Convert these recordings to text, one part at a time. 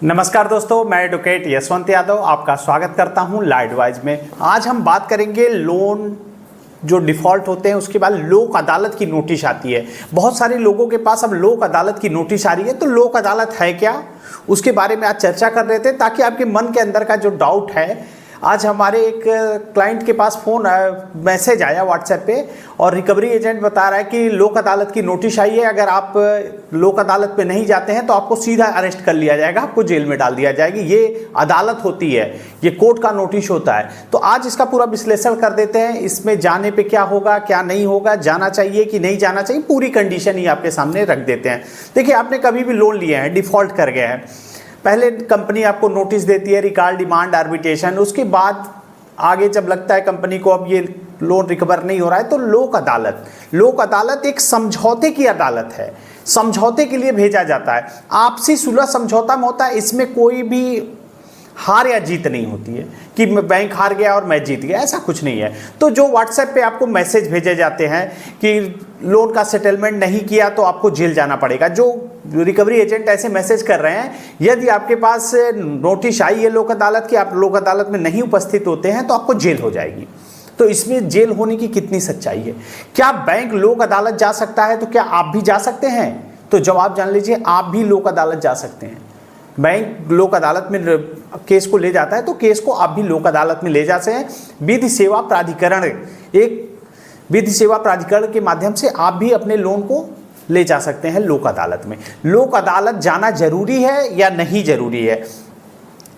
नमस्कार दोस्तों, मैं एडवोकेट यशवंत यादव आपका स्वागत करता हूं लॉ एडवाइज में। आज हम बात करेंगे लोन जो डिफ़ॉल्ट होते हैं उसके बाद लोक अदालत की नोटिस आती है। बहुत सारे लोगों के पास अब लोक अदालत की नोटिस आ रही है, तो लोक अदालत है क्या, उसके बारे में आज चर्चा कर रहे थे ताकि आपके मन के अंदर का जो डाउट है। आज हमारे एक क्लाइंट के पास मैसेज आया व्हाट्सएप पे और रिकवरी एजेंट बता रहा है कि लोक अदालत की नोटिस आई है, अगर आप लोक अदालत पे नहीं जाते हैं तो आपको सीधा अरेस्ट कर लिया जाएगा, आपको जेल में डाल दिया जाएगी। ये अदालत होती है, ये कोर्ट का नोटिस होता है। तो आज इसका पूरा विश्लेषण कर देते हैं, इसमें जाने पे क्या होगा क्या नहीं होगा, जाना चाहिए कि नहीं जाना चाहिए, पूरी कंडीशन ही आपके सामने रख देते हैं। देखिए, आपने कभी भी लोन लिया है, डिफ़ॉल्ट कर गए हैं, पहले कंपनी आपको नोटिस देती है रिकॉल डिमांड आर्बिट्रेशन, उसके बाद आगे जब लगता है कंपनी को अब ये लोन रिकवर नहीं हो रहा है तो लोक अदालत एक समझौते की अदालत है, समझौते के लिए भेजा जाता है। आपसी सुलह समझौता में होता है, इसमें कोई भी हार या जीत नहीं होती है कि बैंक हार गया और मैं जीत गया, ऐसा कुछ नहीं है। तो जो व्हाट्सएप पे आपको मैसेज भेजे जाते हैं कि लोन का सेटलमेंट नहीं किया तो आपको जेल जाना पड़ेगा, जो रिकवरी एजेंट ऐसे मैसेज कर रहे हैं, यदि आपके पास नोटिस आई है लोक अदालत की, आप लोक अदालत में नहीं उपस्थित होते हैं तो आपको जेल हो जाएगी। तो इसमें जेल होने की कितनी सच्चाई है? क्या बैंक लोक अदालत जा सकता है? तो क्या आप भी जा सकते हैं? तो जवाब जान लीजिए, आप भी लोक अदालत जा सकते हैं। बैंक लोक अदालत में केस को ले जाता है तो केस को आप भी लोक अदालत में ले जाते हैं। विधि सेवा प्राधिकरण के माध्यम से आप भी अपने लोन को ले जा सकते हैं लोक अदालत में। लोक अदालत जाना जरूरी है या नहीं जरूरी है?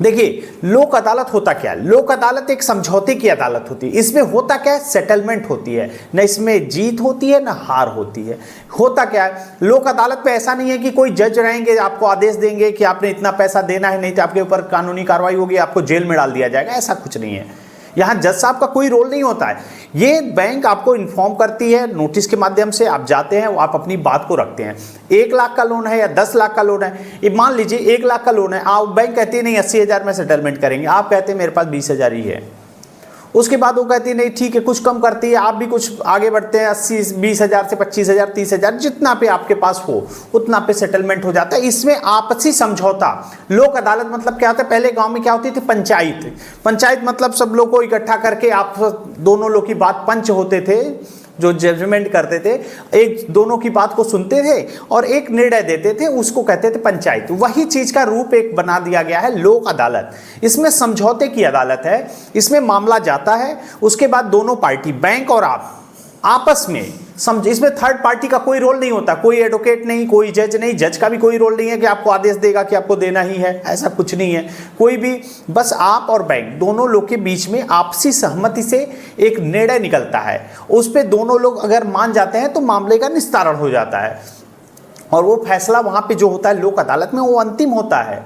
देखिए, लोक अदालत होता क्या है? लोक अदालत एक समझौते की अदालत होती है। इसमें होता क्या है? सेटलमेंट होती है, न इसमें जीत होती है न हार होती है। होता क्या है, लोक अदालत पे ऐसा नहीं है कि कोई जज रहेंगे, आपको आदेश देंगे कि आपने इतना पैसा देना है, नहीं तो आपके ऊपर कानूनी कार्रवाई होगी, आपको जेल में डाल दिया जाएगा, ऐसा कुछ नहीं है। यहाँ जज साहब का कोई रोल नहीं होता है। ये बैंक आपको इन्फॉर्म करती है, नोटिस के माध्यम से आप जाते हैं, आप अपनी बात को रखते हैं। 1 लाख का लोन है या 10 लाख का लोन है, मान लीजिए 1 लाख का लोन है, आप बैंक कहती है नहीं 80,000 में सेटलमेंट करेंगे, आप कहते हैं मेरे पास 20,000 ही है। उसके बाद वो कहती है नहीं ठीक है, कुछ कम करती है, आप भी कुछ आगे बढ़ते हैं, 20,000 से 25,000 30,000 जितना पे आपके पास हो उतना पे सेटलमेंट हो जाता है। इसमें आपसी समझौता। लोक अदालत मतलब क्या होता है? पहले गांव में क्या होती थी? पंचायत मतलब सब लोग को इकट्ठा करके आप दोनों लोग की बात, पंच होते थे जो जजमेंट करते थे, एक दोनों की बात को सुनते थे और एक निर्णय देते थे, उसको कहते थे पंचायत। वही चीज का रूप एक बना दिया गया है लोक अदालत। इसमें समझौते की अदालत है, इसमें मामला जाता है, उसके बाद दोनों पार्टी बैंक और आप आपस में इसमें थर्ड पार्टी का कोई रोल नहीं होता, कोई एडवोकेट नहीं, कोई जज नहीं, जज का भी कोई रोल नहीं है कि आपको आदेश देगा कि आपको देना ही है, ऐसा कुछ नहीं है कोई भी। बस आप और बैंक दोनों लोग के बीच में आपसी सहमति से एक निर्णय निकलता है, उस पर दोनों लोग अगर मान जाते हैं तो मामले का निस्तारण हो जाता है और वो फैसला वहां पे जो होता है लोक अदालत में वो अंतिम होता है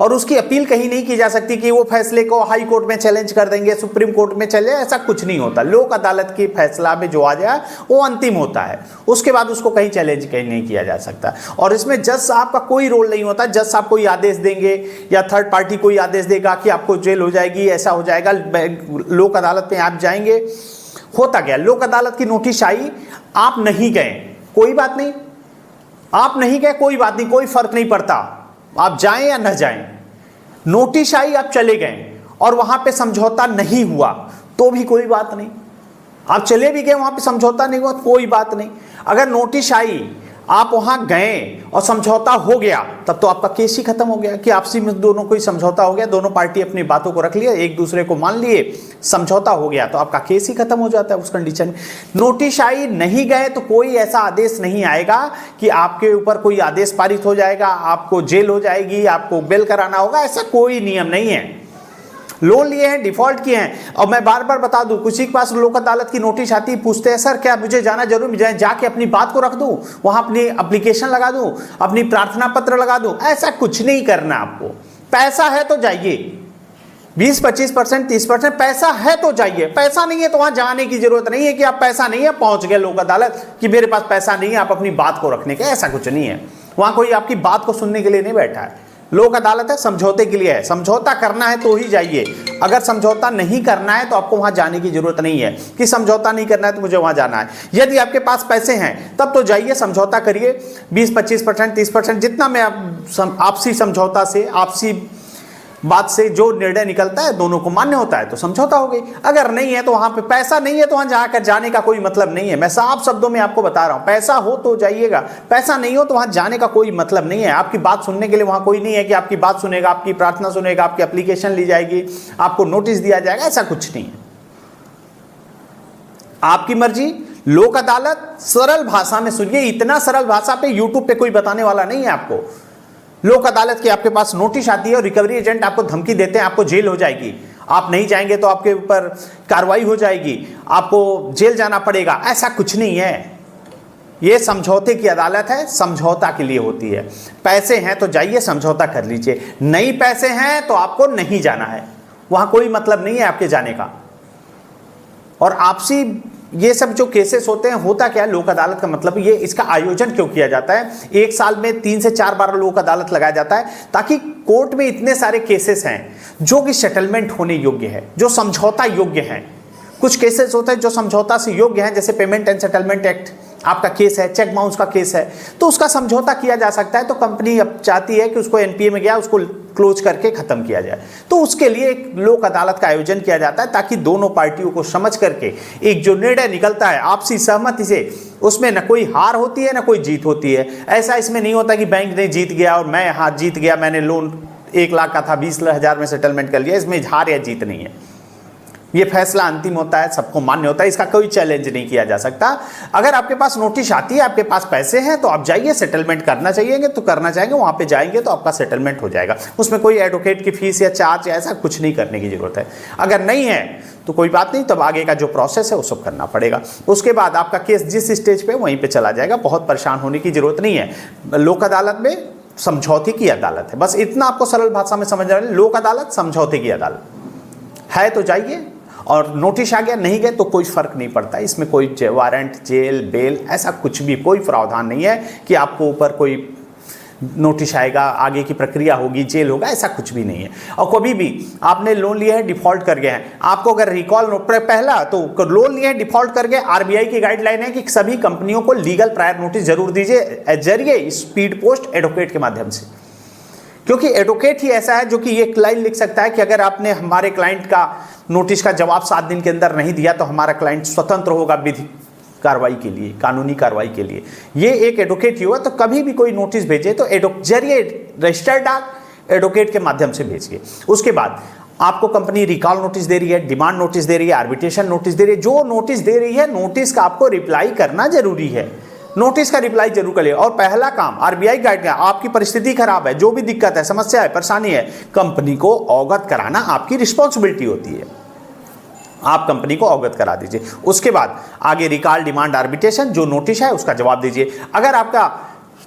और उसकी अपील कहीं नहीं की जा सकती कि वो फैसले को हाई कोर्ट में चैलेंज कर देंगे, सुप्रीम कोर्ट में चले, ऐसा कुछ नहीं होता। लोक अदालत के फैसला में जो आ जाए वो अंतिम होता है, उसके बाद उसको कहीं चैलेंज कहीं नहीं किया जा सकता। और इसमें जज साहब का कोई रोल नहीं होता। जज साहब कोई आदेश देंगे या थर्ड पार्टी कोई आदेश देगा कि आपको जेल हो जाएगी, ऐसा हो जाएगा, लोक अदालत में आप जाएंगे। होता क्या? लोक अदालत की नोटिस आई, आप नहीं गए, कोई बात नहीं, आप नहीं गए कोई बात नहीं, कोई फर्क नहीं पड़ता, आप जाएं या न जाएं। नोटिस आई, आप चले गए और वहां पे समझौता नहीं हुआ तो भी कोई बात नहीं। आप चले भी गए, वहां पे समझौता नहीं हुआ, कोई बात नहीं। अगर नोटिस आई, आप वहां गए और समझौता हो गया, तब तो आपका केस ही खत्म हो गया कि आपसी में दोनों कोई समझौता हो गया, दोनों पार्टी अपनी बातों को रख लिया, एक दूसरे को मान लिए, समझौता हो गया, तो आपका केस ही खत्म हो जाता है उस कंडीशन में। नोटिस आई, नहीं गए तो कोई ऐसा आदेश नहीं आएगा कि आपके ऊपर कोई आदेश पारित हो जाएगा, आपको जेल हो जाएगी, आपको बेल कराना होगा, ऐसा कोई नियम नहीं है। लोन लिए हैं, डिफॉल्ट किए हैं, और मैं बार बार बता दूं, किसी के पास लोक अदालत की नोटिस आती है, पूछते हैं सर क्या मुझे जाना जरूर, जाके अपनी बात को रख दूं, वहां अपनी एप्लीकेशन लगा दूं, अपनी प्रार्थना पत्र लगा दूं, ऐसा कुछ नहीं करना। आपको पैसा है तो जाइए, 20-25% 30% पैसा है तो जाइए, पैसा नहीं है तो वहां जाने की जरूरत नहीं है कि आप पैसा नहीं है पहुंच गए लोक अदालत कि मेरे पास पैसा नहीं है आप अपनी बात को रखने के, ऐसा कुछ नहीं है। वहां कोई आपकी बात को सुनने के लिए नहीं बैठा है। लोक अदालत है, समझौते के लिए है। समझौता करना है तो ही जाइए, अगर समझौता नहीं करना है तो आपको वहां जाने की जरूरत नहीं है कि समझौता नहीं करना है तो मुझे वहां जाना है। यदि आपके पास पैसे हैं तब तो जाइए, समझौता करिए, 20-25%, 30%, जितना में आपसी समझौता से, आपसी बात से जो निर्णय निकलता है दोनों को मान्य होता है तो समझौता हो गई। अगर नहीं है तो वहां पे पैसा नहीं है तो वहां जाकर जाने का कोई मतलब नहीं है। मैं साफ शब्दों में आपको बता रहा हूं, पैसा हो तो जाइएगा, पैसा नहीं हो तो वहां जाने का कोई मतलब नहीं है। आपकी बात सुनने के लिए वहां कोई नहीं है कि आपकी बात सुनेगा, आपकी प्रार्थना सुनेगा, आपकी एप्लीकेशन ली जाएगी, आपको नोटिस दिया जाएगा, ऐसा कुछ नहीं है। आपकी मर्जी। लोक अदालत सरल भाषा में सुनिए, इतना सरल भाषा पे यूट्यूब पे कोई बताने वाला नहीं है आपको। लोक अदालत की आपके पास नोटिस आती है और रिकवरी एजेंट आपको धमकी देते हैं, आपको जेल हो जाएगी, आप नहीं जाएंगे तो आपके ऊपर कार्रवाई हो जाएगी, आपको जेल जाना पड़ेगा, ऐसा कुछ नहीं है। ये समझौते की अदालत है, समझौता के लिए होती है। पैसे हैं तो जाइए समझौता कर लीजिए, नहीं पैसे हैं तो आपको नहीं जाना है, वहां कोई मतलब नहीं है आपके जाने का। और आपसी ये सब जो केसेस होते हैं, होता क्या है लोक अदालत का मतलब, ये इसका आयोजन क्यों किया जाता है? एक साल में 3 से 4 बार लोक अदालत लगाया जाता है ताकि कोर्ट में इतने सारे केसेस हैं जो कि सेटलमेंट होने योग्य है, जो समझौता योग्य हैं। कुछ केसेस होते हैं जो समझौता से योग्य हैं, जैसे पेमेंट एंड सेटलमेंट एक्ट आपका केस है, चेक बाउंस का केस है, तो उसका समझौता किया जा सकता है। तो कंपनी अब चाहती है कि उसको एनपीए में गया, उसको क्लोज करके खत्म किया जाए, तो उसके लिए एक लोक अदालत का आयोजन किया जाता है ताकि दोनों पार्टियों को समझ करके एक जो निर्णय निकलता है आपसी सहमति से, उसमें न कोई हार होती है न कोई जीत होती है। ऐसा इसमें नहीं होता कि बैंक ने जीत गया और मैं हार जीत गया, मैंने लोन 1 लाख का था 20,000 में सेटलमेंट कर लिया, इसमें हार या जीत नहीं है। ये फैसला अंतिम होता है, सबको मान्य होता है, इसका कोई चैलेंज नहीं किया जा सकता। अगर आपके पास नोटिस आती है, आपके पास पैसे हैं तो आप जाइए, सेटलमेंट करना चाहिए तो करना चाहेंगे, वहां पे जाएंगे तो आपका सेटलमेंट हो जाएगा। उसमें कोई एडवोकेट की फीस या चार्ज ऐसा कुछ नहीं करने की जरूरत है। अगर नहीं है तो कोई बात नहीं, तब आगे का जो प्रोसेस है वो सब करना पड़ेगा। उसके बाद आपका केस जिस स्टेज पे वहीं पे चला जाएगा, बहुत परेशान होने की जरूरत नहीं है। लोक अदालत में समझौते की अदालत है, बस इतना आपको सरल भाषा में समझ रहे हैं। लोक अदालत समझौते की अदालत है तो जाइए, और नोटिस आ गया नहीं गए तो कोई फर्क नहीं पड़ता। इसमें कोई वारंट, जेल, बेल ऐसा कुछ भी कोई प्रावधान नहीं है कि आपको ऊपर कोई नोटिस आएगा, आगे की प्रक्रिया होगी, जेल होगा, ऐसा कुछ भी नहीं है। और कभी भी आपने लोन लिया है, डिफॉल्ट कर गए हैं, आपको अगर रिकॉल पहला तो लोन लिया है, डिफॉल्ट कर गए, आरबीआई की गाइडलाइन है कि सभी कंपनियों को लीगल प्रायर नोटिस जरूर दीजिए जरिए स्पीड पोस्ट एडवोकेट के माध्यम से, क्योंकि एडवोकेट ही ऐसा है जो कि ये लाइन लिख सकता है कि अगर आपने हमारे क्लाइंट का नोटिस का जवाब 7 दिन के अंदर नहीं दिया तो हमारा क्लाइंट स्वतंत्र होगा विधिक कार्रवाई के लिए, कानूनी कार्रवाई के लिए। ये एक एडवोकेट ही हुआ, तो कभी भी कोई नोटिस भेजे तो जरिए रजिस्टर्ड डाक एडवोकेट के माध्यम से भेजिए। उसके बाद आपको कंपनी रिकॉल नोटिस दे रही है, डिमांड नोटिस दे रही है, आर्बिट्रेशन नोटिस दे रही है, जो नोटिस दे रही है नोटिस का आपको रिप्लाई करना जरूरी है, नोटिस का रिप्लाई जरूर करिए। और पहला काम आरबीआई गाइडलाइन, आपकी परिस्थिति खराब है, जो भी दिक्कत है, समस्या है, परेशानी है, कंपनी को अवगत कराना आपकी रिस्पॉन्सिबिलिटी होती है, आप कंपनी को अवगत करा दीजिए। उसके बाद आगे रिकॉल, डिमांड, आर्बिट्रेशन जो नोटिस है उसका जवाब दीजिए। अगर आपका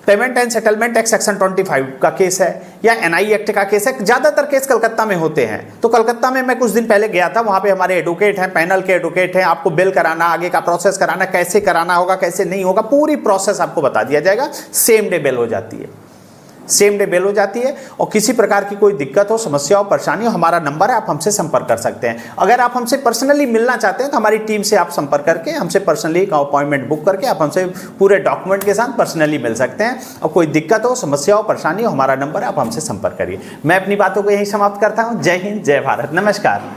payment and settlement act section 25 का केस है या एनआई एक्ट का केस है, ज्यादातर केस कलकत्ता में होते हैं, तो कलकत्ता में मैं कुछ दिन पहले गया था, वहां पे हमारे एडवोकेट हैं, पैनल के एडवोकेट हैं, आपको बिल कराना, आगे का प्रोसेस कराना, कैसे कराना होगा, कैसे नहीं होगा, पूरी प्रोसेस आपको बता दिया जाएगा। सेम डे बेल हो जाती है, सेम डे बेल हो जाती है। और किसी प्रकार की कोई दिक्कत हो, समस्या हो, परेशानी हो, हमारा नंबर है, आप हमसे संपर्क कर सकते हैं। अगर आप हमसे पर्सनली मिलना चाहते हैं तो हमारी टीम से आप संपर्क करके हमसे पर्सनली एक अपॉइंटमेंट बुक करके आप हमसे पूरे डॉक्यूमेंट के साथ पर्सनली मिल सकते हैं। और कोई दिक्कत हो, समस्या हो, परेशानी हो, हमारा नंबर है, आप हमसे संपर्क करिए। मैं अपनी बातों को यहीं समाप्त करता हूँ। जय हिंद, जय भारत, नमस्कार।